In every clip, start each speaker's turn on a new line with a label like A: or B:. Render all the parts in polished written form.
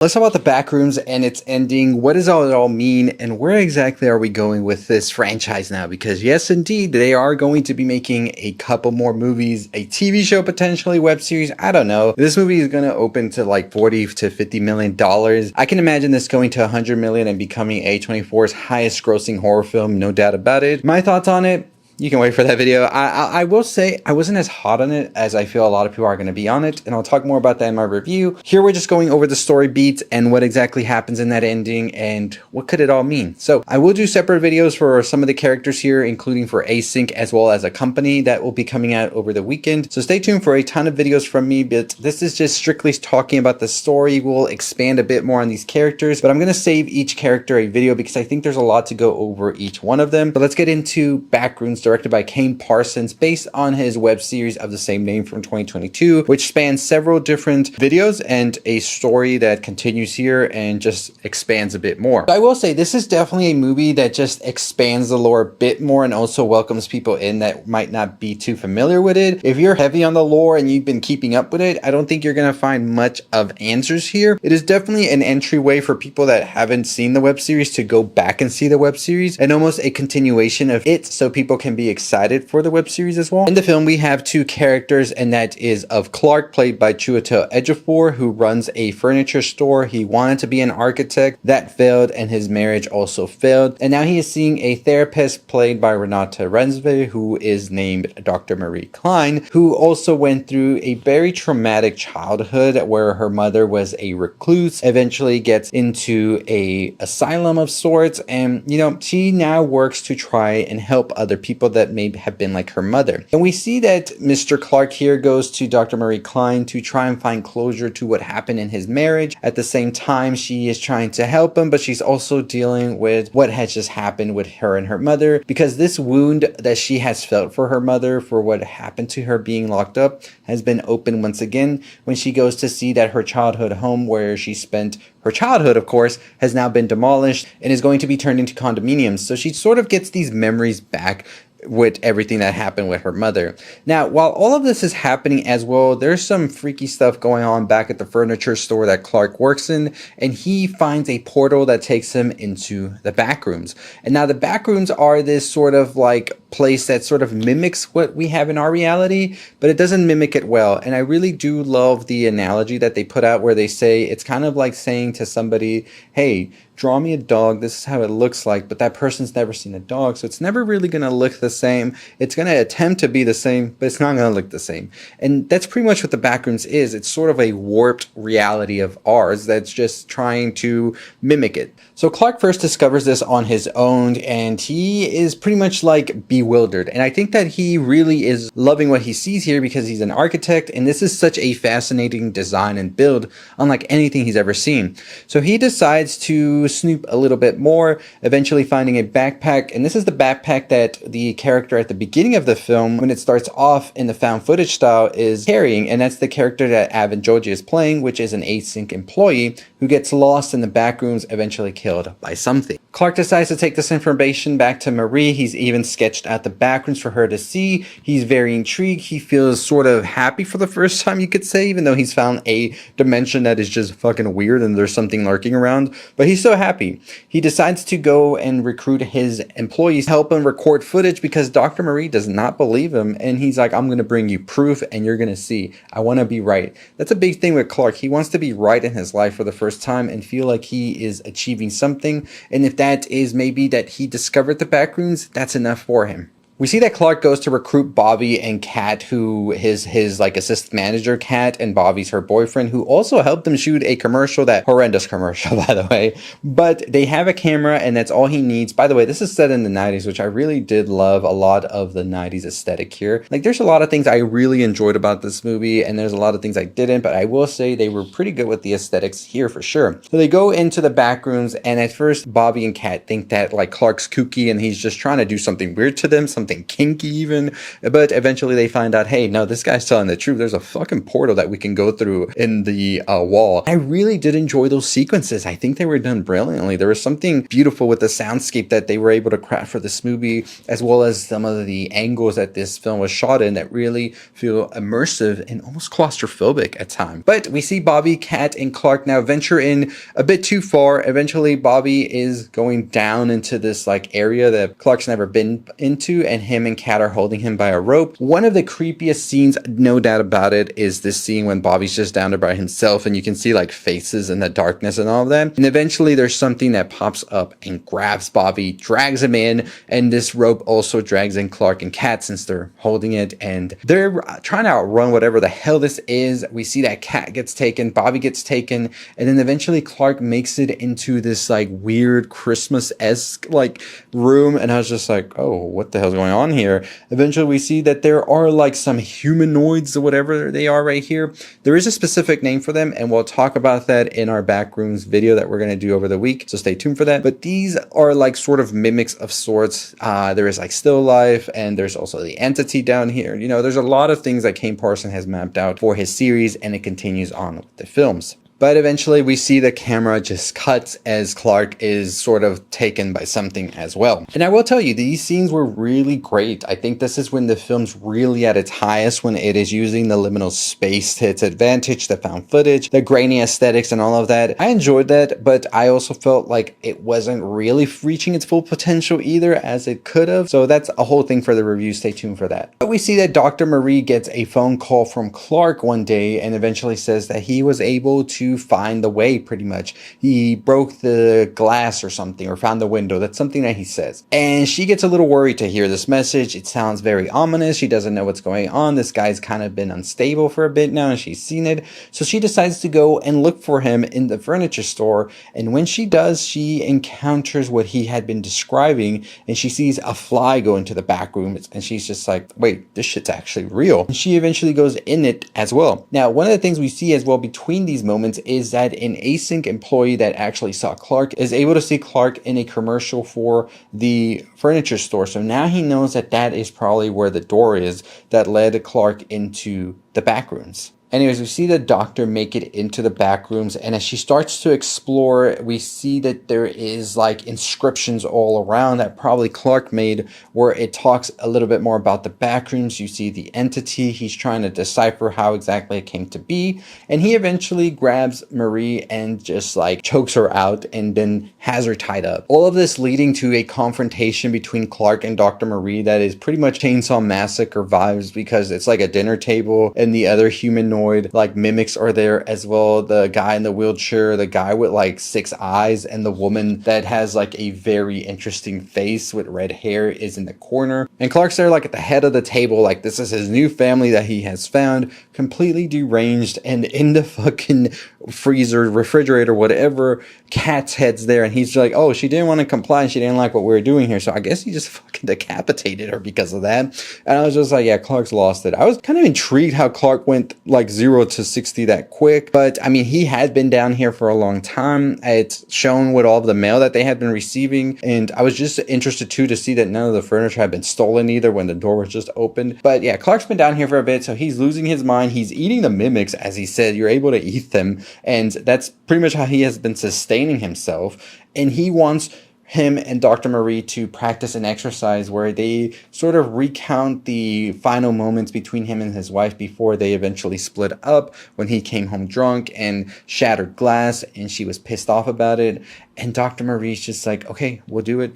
A: Let's talk about the Backrooms and its ending. What does it all mean, and where exactly are we going with this franchise now? Because yes, indeed, they are going to be making a couple more movies, a TV show, potentially web series. I don't know. This movie is going to open to like 40 to 50 million dollars. I can imagine this going to 100 million and becoming A24's highest grossing horror film, no doubt about it. My thoughts on it? You can wait for that video. I will say I wasn't as hot on it as I feel a lot of people are going to be on it, and I'll talk more about that in my review. Here we're just going over the story beats and what exactly happens in that ending and what could it all mean. So I will do separate videos for some of the characters here, including for Async as well as a company that will be coming out over the weekend. So stay tuned for a ton of videos from me, but this is just strictly talking about the story. We'll expand a bit more on these characters, but I'm going to save each character a video because I think there's a lot to go over each one of them. But let's get into Backrooms, directed by Kane Parsons, based on his web series of the same name from 2022, which spans several different videos and a story that continues here and just expands a bit more. So I will say this is definitely a movie that just expands the lore a bit more and also welcomes people in that might not be too familiar with it. If you're heavy on the lore and you've been keeping up with it, I don't think you're going to find much of answers here. It is definitely an entryway for people that haven't seen the web series to go back and see the web series, and almost a continuation of it so people can be excited for the web series as well. In the film, we have two characters, and that is of Clark, played by Chiwetel Ejiofor, who runs a furniture store. He wanted to be an architect. That failed, and his marriage also failed. And now he is seeing a therapist played by Renate, who is named Dr. Marie Klein, who also went through a very traumatic childhood where her mother was a recluse, eventually gets into a asylum of sorts, and she now works to try and help other people that may have been like her mother. And we see that Mr. Clark here goes to Dr. Marie Klein to try and find closure to what happened in his marriage. At the same time, she is trying to help him, but she's also dealing with what has just happened with her and her mother, because this wound that she has felt for her mother for what happened to her being locked up has been opened once again when she goes to see that her childhood home, where she spent her childhood, of course, has now been demolished and is going to be turned into condominiums. So she sort of gets these memories back with everything that happened with her mother. Now, while all of this is happening as well, there's some freaky stuff going on back at the furniture store that Clark works in, and he finds a portal that takes him into the Backrooms. And now the Backrooms are this sort of like place that sort of mimics what we have in our reality, but it doesn't mimic it well. And I really do love the analogy that they put out where they say it's kind of like saying to somebody, hey, draw me a dog, this is how it looks like, but that person's never seen a dog, so it's never really going to look the same. It's going to attempt to be the same, but it's not going to look the same. And that's pretty much what the Backrooms is. It's sort of a warped reality of ours that's just trying to mimic it. So Clark first discovers this on his own, and he is pretty much like bewildered. And I think that he really is loving what he sees here because he's an architect, and this is such a fascinating design and build, unlike anything he's ever seen. So he decides to snoop a little bit more, eventually finding a backpack, and this is the backpack that the character at the beginning of the film, when it starts off in the found footage style, is carrying, and that's the character that Avon Joji is playing, which is an Async employee who gets lost in the Backrooms, eventually killed by something. Clark decides to take this information back to Marie. He's even sketched out the Backrooms for her to see. He's very intrigued. He feels sort of happy for the first time, you could say, even though he's found a dimension that is just fucking weird and there's something lurking around, but he's so happy. He decides to go and recruit his employees to help him record footage because Dr. Marie does not believe him, and he's like, I'm going to bring you proof and you're going to see. I want to be right. That's a big thing with Clark. He wants to be right in his life for the first time and feel like he is achieving something, and if that is maybe that he discovered the Backrooms, that's enough for him. We see that Clark goes to recruit Bobby and Kat, who is his like assistant manager, Kat, and Bobby's her boyfriend, who also helped them shoot a commercial, that horrendous commercial, by the way. But they have a camera and that's all he needs. By the way, this is set in the 90s, which I really did love a lot of the 90s aesthetic here. Like there's a lot of things I really enjoyed about this movie, and there's a lot of things I didn't, but I will say they were pretty good with the aesthetics here for sure. So they go into the Backrooms, and at first Bobby and Kat think that like Clark's kooky and he's just trying to do something weird to them, something something kinky even. But eventually they find out, hey, no, this guy's telling the truth. There's a fucking portal that we can go through in the wall. I really did enjoy those sequences. I think they were done brilliantly. There was something beautiful with the soundscape that they were able to craft for this movie, as well as some of the angles that this film was shot in that really feel immersive and almost claustrophobic at times. But we see Bobby, Kat, and Clark now venture in a bit too far. Eventually, Bobby is going down into this like area that Clark's never been into, and him and Kat are holding him by a rope. One of the creepiest scenes, no doubt about it, is this scene when Bobby's just down there by himself, and you can see like faces in the darkness and all of that. And eventually, there's something that pops up and grabs Bobby, drags him in, and this rope also drags in Clark and Kat since they're holding it, and they're trying to outrun whatever the hell this is. We see that Kat gets taken, Bobby gets taken, and then eventually Clark makes it into this like weird Christmas-esque like room, and I was just like, oh, what the hell's going on here? Eventually we see that there are like some humanoids or whatever they are right here. There is a specific name for them, and we'll talk about that in our Backrooms video that we're going to do over the week, so stay tuned for that. But these are like sort of mimics of sorts. There is like still life, and there's also the entity down here. You know, there's a lot of things that Kane Parsons has mapped out for his series, and it continues on with the films. But eventually we see the camera just cuts as Clark is sort of taken by something as well. And I will tell you, these scenes were really great. I think this is when the film's really at its highest, when it is using the liminal space to its advantage, the found footage, the grainy aesthetics and all of that. I enjoyed that, but I also felt like it wasn't really reaching its full potential either, as it could have. So that's a whole thing for the review. Stay tuned for that. But we see that Dr. Marie gets a phone call from Clark one day and eventually says that he was able to find the way. Pretty much he broke the glass or something, or found the window. That's something that he says, and she gets a little worried to hear this message. It sounds very ominous. She doesn't know what's going on. This guy's kind of been unstable for a bit now, and she's seen it, so she decides to go and look for him in the furniture store. And when she does, she encounters what he had been describing, and she sees a fly go into the back room, and she's just like, wait, this shit's actually real. And she eventually goes in it as well. Now, one of the things we see as well between these moments is that an async employee that actually saw Clark is able to see Clark in a commercial for the furniture store. So now he knows that that is probably where the door is that led Clark into the back rooms. Anyways, we see the doctor make it into the back rooms, and as she starts to explore, we see that there is like inscriptions all around that probably Clark made, where it talks a little bit more about the back rooms. You see the entity. He's trying to decipher how exactly it came to be, and he eventually grabs Marie and just like chokes her out and then has her tied up. All of this leading to a confrontation between Clark and Dr. Marie that is pretty much Chainsaw Massacre vibes, because it's like a dinner table and the other humanoid like mimics are there as well. The guy in the wheelchair, the guy with like 6 eyes, and the woman that has like a very interesting face with red hair is in the corner. And Clark's there like at the head of the table, like this is his new family that he has found, completely deranged. And in the fucking freezer, refrigerator, whatever, Kat's head's there, and he's like, oh, she didn't want to comply, and she didn't like what we were doing here, so I guess he just fucking decapitated her because of that. And I was just like, yeah, Clark's lost it. I was kind of intrigued how Clark went like 0 to 60 that quick, but I mean, he had been down here for a long time. It's shown with all of the mail that they had been receiving, and I was just interested too to see that none of the furniture had been stolen either when the door was just opened. But yeah, Clark's been down here for a bit, so he's losing his mind. He's eating the mimics, as he said. You're able to eat them, and that's pretty much how he has been sustaining himself. And he wants him and Dr. Marie to practice an exercise where they sort of recount the final moments between him and his wife before they eventually split up, when he came home drunk and shattered glass, and she was pissed off about it. And Dr. Marie's just like, okay, we'll do it,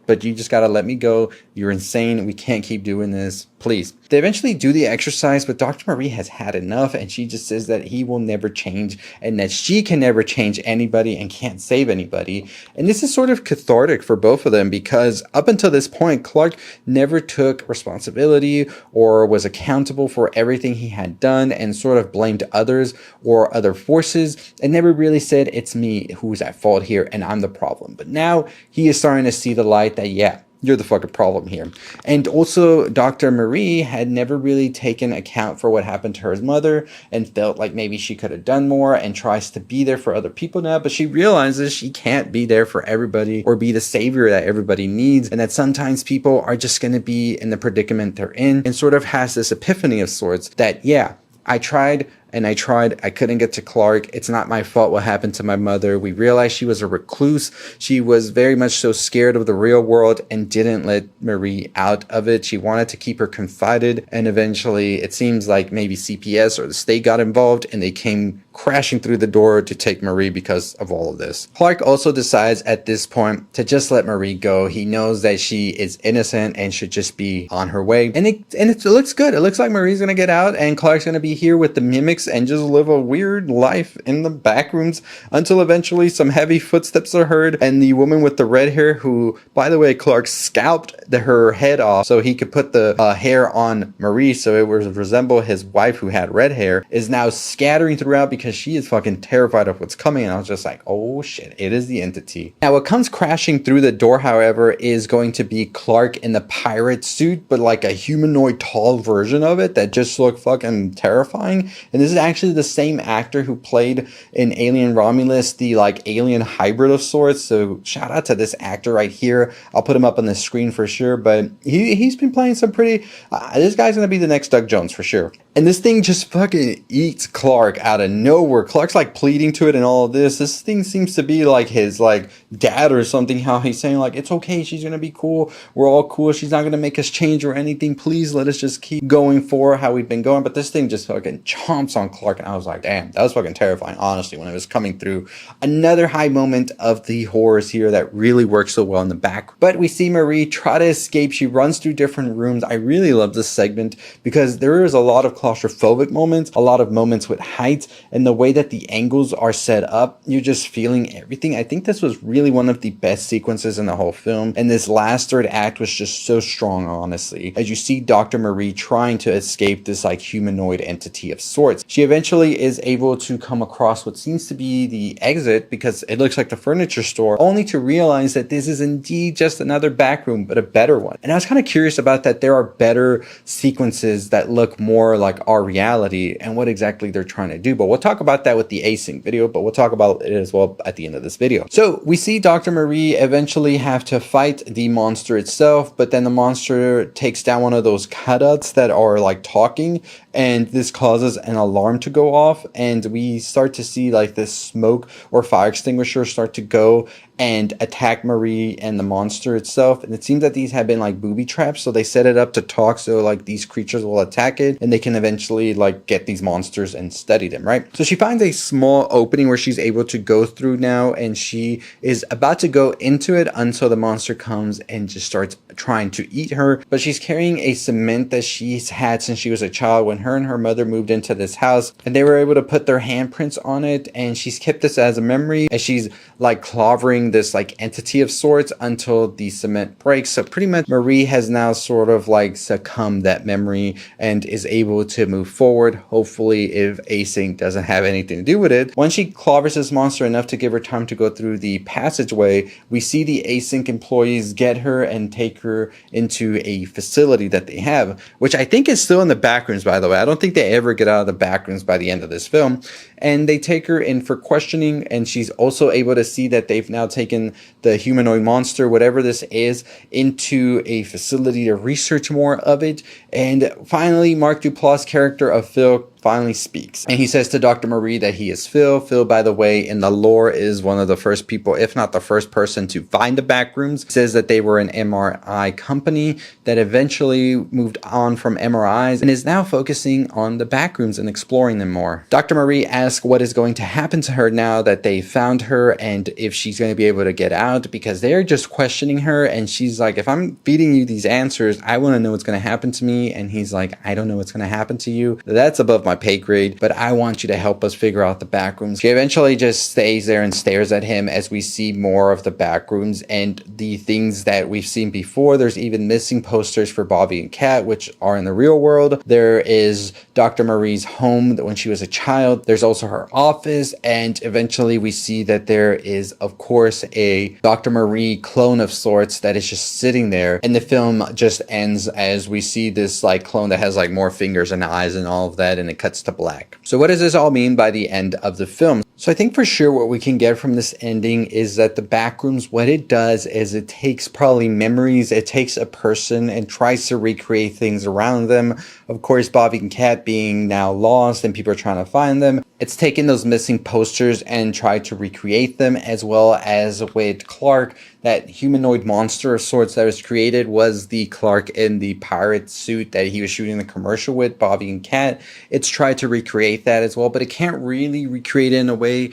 A: but you just gotta let me go. You're insane. We can't keep doing this. Please. They eventually do the exercise, but Dr. Marie has had enough, and she just says that he will never change, and that she can never change anybody and can't save anybody. And this is sort of cathartic for both of them, because up until this point, Clark never took responsibility or was accountable for everything he had done, and sort of blamed others or other forces, and never really said, it's me who's at fault here and I'm the problem. But now he is starting to see the light that, yeah, you're the fucking problem here. And also, Dr. Marie had never really taken account for what happened to her mother and felt like maybe she could have done more and tries to be there for other people now, but she realizes she can't be there for everybody or be the savior that everybody needs, and that sometimes people are just going to be in the predicament they're in, and sort of has this epiphany of sorts that, yeah, I tried and I tried. I couldn't get to Clark. It's not my fault what happened to my mother. We realized she was a recluse. She was very much so scared of the real world and didn't let Marie out of it. She wanted to keep her confided, and eventually it seems like maybe CPS or the state got involved and they came crashing through the door to take Marie because of all of this. Clark also decides at this point to just let Marie go. He knows that she is innocent and should just be on her way. And it looks good. It looks like Marie's gonna get out and Clark's gonna be here with the mimics and just live a weird life in the back rooms until eventually some heavy footsteps are heard and the woman with the red hair, who, by the way, Clark scalped her head off so he could put the hair on Marie so it would resemble his wife who had red hair, is now scattering throughout because she is fucking terrified of what's coming. And I was just like, oh shit, it is the entity. Now what comes crashing through the door, however, is going to be Clark in the pirate suit, but like a humanoid tall version of it that just looked fucking terrifying. And this is actually the same actor who played in Alien Romulus, the like alien hybrid of sorts. So shout out to this actor right here. I'll put him up on the screen for sure, but he's been playing some pretty this guy's gonna be the next Doug Jones for sure. And this thing just fucking eats Clark out of nowhere. Clark's like pleading to it and all of this. This thing seems to be like his like dad or something, how he's saying like, it's okay, she's gonna be cool, we're all cool, she's not gonna make us change or anything, please let us just keep going for how we've been going. But this thing just fucking chomps on Clark, and I was like, damn, that was fucking terrifying, honestly, when it was coming through. Another high moment of the horrors here that really works so well in the back. But we see Marie try to escape. She runs through different rooms. I really love this segment because there is a lot of claustrophobic moments, a lot of moments with height, and the way that the angles are set up, you're just feeling everything. I think this was really one of the best sequences in the whole film, and this last third act was just so strong, honestly, as you see Dr. Marie trying to escape this like humanoid entity of sorts. She eventually is able to come across what seems to be the exit because it looks like the furniture store, only to realize that this is indeed just another back room, but a better one. And I was kind of curious about that. There are better sequences that look more like our reality and what exactly they're trying to do, but we'll talk about that with the async video, but we'll talk about it as well at the end of this video. So we see Dr. Marie eventually have to fight the monster itself, but then the monster takes down one of those cutouts that are like talking, and this causes an alarm to go off, and we start to see like this smoke or fire extinguisher start to go and attack Marie and the monster itself. And it seems that these have been like booby traps, so they set it up to talk so like these creatures will attack it and they can eventually like get these monsters and study them, right? So she finds a small opening where she's able to go through now, and she is about to go into it until the monster comes and just starts trying to eat her. But she's carrying a cement that she's had since she was a child when her and her mother moved into this house, and they were able to put their handprints on it, and she's kept this as a memory as she's like clobbering this like entity of sorts until the cement breaks. So pretty much Marie has now sort of like succumbed that memory and is able to move forward, hopefully, if async doesn't have anything to do with it. Once she clobbers this monster enough to give her time to go through the passageway, we see the async employees get her and take her into a facility that they have, which I think is still in the backrooms, by the way. I don't think they ever get out of the backrooms by the end of this film. And they take her in for questioning, and she's also able to see that they've now taken the humanoid monster, whatever this is, into a facility to research more of it. And finally, Mark Duplass' character of Phil finally speaks, and he says to Dr. Marie that he is Phil. Phil, by the way, in the lore is one of the first people, if not the first person, to find the Backrooms. He says that they were an MRI company that eventually moved on from MRIs and is now focusing on the Backrooms and exploring them more. Dr. Marie asks what is going to happen to her now that they found her, and if she's going to be able to get out, because they're just questioning her, and she's like, if I'm feeding you these answers, I want to know what's going to happen to me. And he's like, I don't know what's going to happen to you. That's above my my pay grade, but I want you to help us figure out the Backrooms. She eventually just stays there and stares at him as we see more of the Backrooms and the things that we've seen before. There's even missing posters for Bobby and Kat, which are in the real world. There is Dr. Marie's home when she was a child. There's also her office, and eventually we see that there is, of course, a Dr. Marie clone of sorts that is just sitting there, and the film just ends as we see this like clone that has like more fingers and eyes and all of that, and it cuts to black. So what does this all mean by the end of the film? So I think for sure what we can get from this ending is that the Backrooms, what it does is it takes probably memories, it takes a person and tries to recreate things around them. Of course, Bobby and Kat being now lost and people are trying to find them. It's taken those missing posters and tried to recreate them, as well as with Clark, that humanoid monster of sorts that was created was the Clark in the pirate suit that he was shooting the commercial with, Bobby and Kat. It's tried to recreate that as well, but it can't really recreate it in a way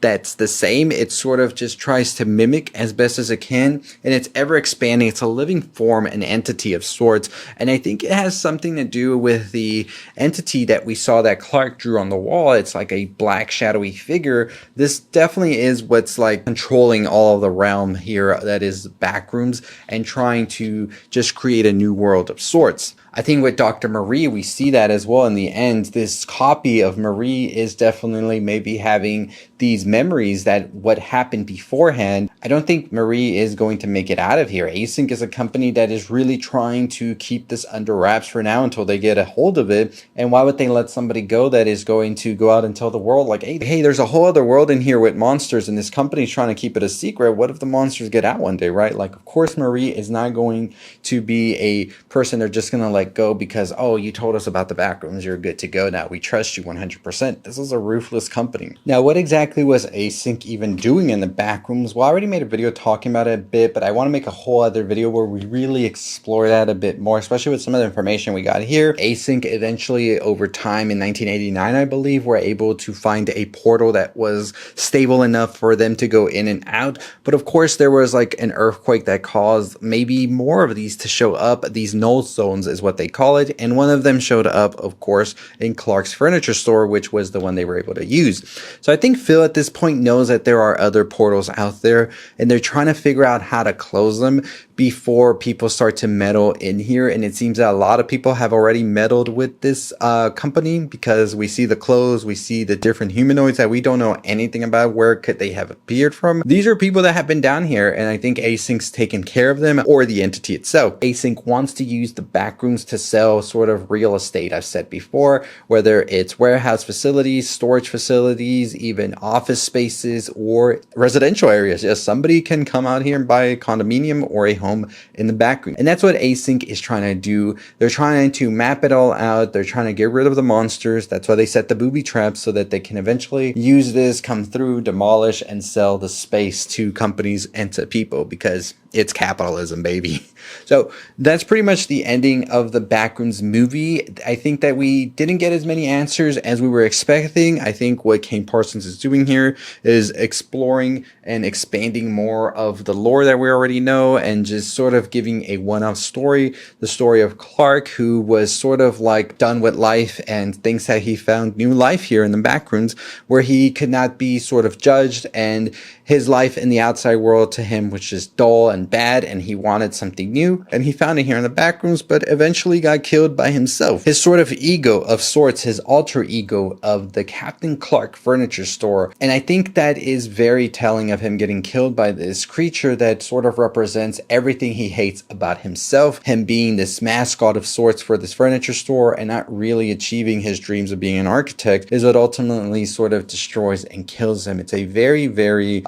A: that's the same. It sort of just tries to mimic as best as it can, and it's ever expanding. It's a living form, an entity of sorts, and I think it has something to do with the entity that we saw that Clark drew on the wall. It's like a black shadowy figure. This definitely is what's like controlling all of the realm here, that is Backrooms, and trying to just create a new world of sorts. I think with Dr. Marie, we see that as well in the end. This copy of Marie is definitely maybe having these memories that what happened beforehand. I don't think Marie is going to make it out of here. Async is a company that is really trying to keep this under wraps for now until they get a hold of it. And why would they let somebody go that is going to go out and tell the world like, hey, there's a whole other world in here with monsters and this company's trying to keep it a secret. What if the monsters get out one day, right? Like, of course, Marie is not going to be a person they're just going to let go because, oh, you told us about the Backrooms, you're good to go now, we trust you 100%. This is a ruthless company. Now, what exactly was Async even doing in the Backrooms? Well, I already made a video talking about it a bit, but I want to make a whole other video where we really explore that a bit more, especially with some of the information we got here. Async eventually, over time in 1989, I believe, were able to find a portal that was stable enough for them to go in and out. But of course, there was like an earthquake that caused maybe more of these to show up. These null zones is what they call it, and one of them showed up, of course, in Clark's furniture store, which was the one they were able to use. So I think Phil at this point knows that there are other portals out there, and they're trying to figure out how to close them before people start to meddle in here. And it seems that a lot of people have already meddled with this company, because we see the clothes, we see the different humanoids that we don't know anything about. Where could they have appeared from? These are people that have been down here, and I think Async's taken care of them, or the entity itself. Async wants to use the Backrooms to sell sort of real estate, I've said before, whether it's warehouse facilities, storage facilities, even office spaces, or residential areas. Yes, somebody can come out here and buy a condominium or a home in the Backroom. And that's what Async is trying to do. They're trying to map it all out. They're trying to get rid of the monsters. That's why they set the booby traps, so that they can eventually use this, come through, demolish, and sell the space to companies and to people, because it's capitalism, baby. So that's pretty much the ending of the Backrooms movie. I think that we didn't get as many answers as we were expecting. I think what Kane Parsons is doing here is exploring and expanding more of the lore that we already know, and just sort of giving a one-off story. The story of Clark, who was sort of like done with life and thinks that he found new life here in the Backrooms, where he could not be sort of judged, and his life in the outside world to him was just dull and bad, and he wanted something new, and he found it here in the Backrooms, but eventually got killed by himself. His sort of ego of sorts, his alter ego of the Captain Clark furniture store. And I think that is very telling of him getting killed by this creature that sort of represents everything he hates about himself, him being this mascot of sorts for this furniture store and not really achieving his dreams of being an architect, is what ultimately sort of destroys and kills him. It's a very, very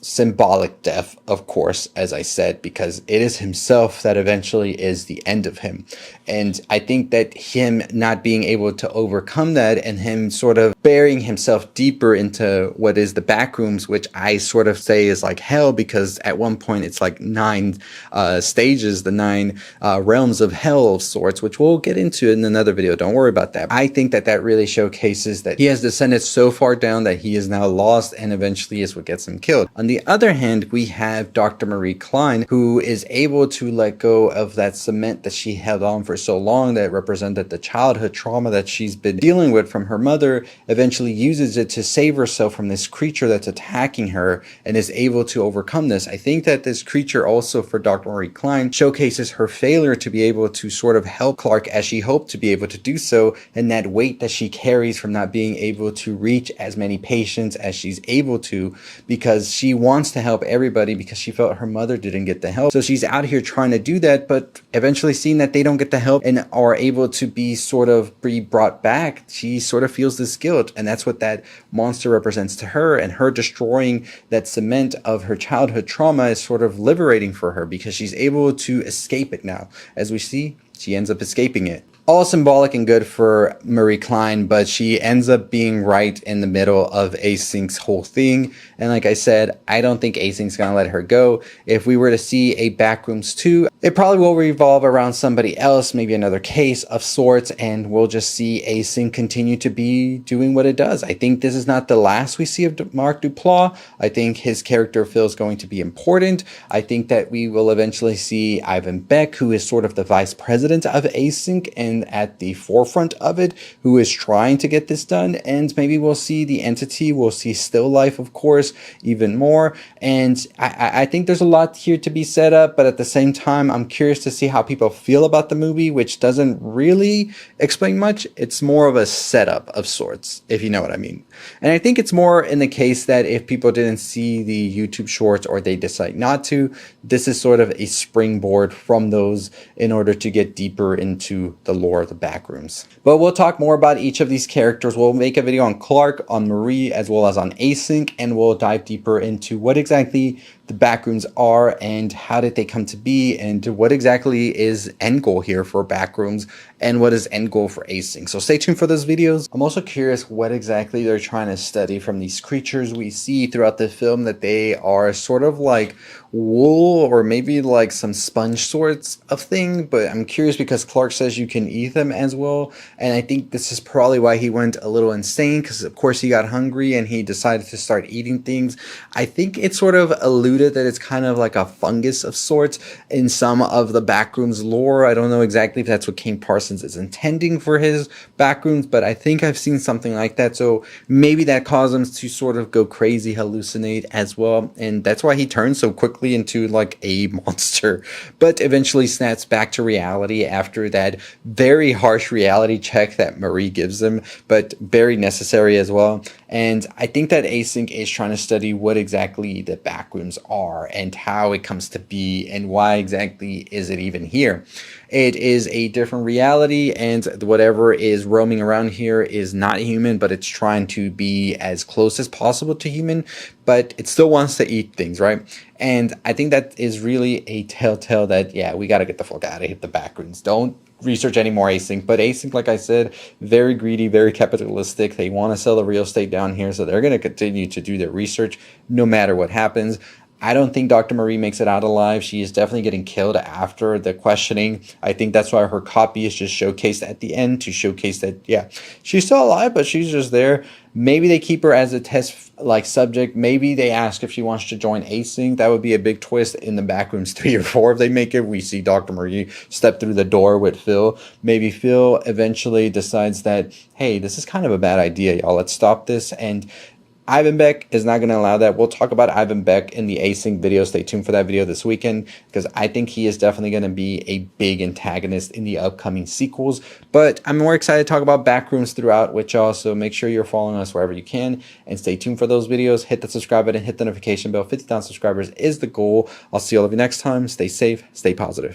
A: symbolic death, of course, as I said, because it is himself that eventually is the end of him. And I think that him not being able to overcome that, and him sort of burying himself deeper into what is the Backrooms, which I sort of say is like hell, because at one point it's like 9 stages, the 9 realms of hell of sorts, which we'll get into in another video. Don't worry about that. I think that that really showcases that he has descended so far down that he is now lost, and eventually is what gets him killed. On the other hand, we have Dr. Marie Clark, Klein, who is able to let go of that cement that she held on for so long that represented the childhood trauma that she's been dealing with from her mother, eventually uses it to save herself from this creature that's attacking her and is able to overcome this. I think that this creature also for Dr. Marie Klein showcases her failure to be able to sort of help Clark as she hoped to be able to do so, and that weight that she carries from not being able to reach as many patients as she's able to, because she wants to help everybody because she felt her mother didn't get the help. So she's out here trying to do that, but eventually seeing that they don't get the help and are able to be brought back, she sort of feels this guilt, and that's what that monster represents to her, and her destroying that cement of her childhood trauma is sort of liberating for her because she's able to escape it now. As we see, she ends up escaping it. All symbolic and good for Marie Klein, but she ends up being right in the middle of Async's whole thing. And like I said, I don't think Async's gonna let her go. If we were to see a Backrooms 2, it probably will revolve around somebody else, maybe another case of sorts, and we'll just see Async continue to be doing what it does. I think this is not the last we see of Mark Duplass. I think his character feels going to be important. I think that we will eventually see Ivan Beck, who is sort of the vice president of Async and at the forefront of it, who is trying to get this done. And maybe we'll see the entity, we'll see Still Life, of course, even more. And I think there's a lot here to be set up, but at the same time, I'm curious to see how people feel about the movie, which doesn't really explain much. It's more of a setup of sorts, if you know what I mean. And I think it's more in the case that if people didn't see the YouTube shorts or they decide not to, this is sort of a springboard from those in order to get deeper into the lore of the Backrooms. But we'll talk more about each of these characters. We'll make a video on Clark, on Marie, as well as on Async, and we'll dive deeper into what exactly the Backrooms are and how did they come to be and what exactly is end goal here for Backrooms and what is end goal for Async. So stay tuned for those videos. I'm also curious what exactly they're trying to study from these creatures we see throughout the film, that they are sort of like wool or maybe like some sponge sorts of thing, but I'm curious because Clark says you can eat them as well, and I think this is probably why he went a little insane, because of course he got hungry and he decided to start eating things. I think it sort of alluded that it's kind of like a fungus of sorts in some of the Backrooms lore. I don't know exactly if that's what Kane Parsons is intending for his Backrooms, but I think I've seen something like that, so maybe that caused him to sort of go crazy, hallucinate as well, and that's why he turned so quickly into like a monster, but eventually snaps back to reality after that very harsh reality check that Marie gives him, but very necessary as well. And I think that Async is trying to study what exactly the Backrooms are and how it comes to be and why exactly is it even here. It is a different reality, and whatever is roaming around here is not human, but it's trying to be as close as possible to human, but it still wants to eat things, right? And I think that is really a telltale that, yeah, we got to get the fuck out of here, the Backrooms. Don't research any more Async, but Async, like I said, very greedy, very capitalistic. They want to sell the real estate down here, so they're going to continue to do their research no matter what happens. I don't think Dr. Marie makes it out alive. She is definitely getting killed after the questioning. I think that's why her copy is just showcased at the end to showcase that, yeah, she's still alive, but she's just there. Maybe they keep her as a test like subject. Maybe they ask if she wants to join Async. That would be a big twist in the Backrooms 3 or 4 if they make it. We see Dr. Marie step through the door with Phil. Maybe Phil eventually decides that, hey, this is kind of a bad idea, y'all. Let's stop this. And Ivan Beck is not going to allow that. We'll talk about Ivan Beck in the Async video. Stay tuned for that video this weekend, because I think he is definitely going to be a big antagonist in the upcoming sequels. But I'm more excited to talk about Backrooms throughout with y'all, so make sure you're following us wherever you can, and stay tuned for those videos. Hit the subscribe button, hit the notification bell. 50,000 subscribers is the goal. I'll see all of you next time. Stay safe, stay positive.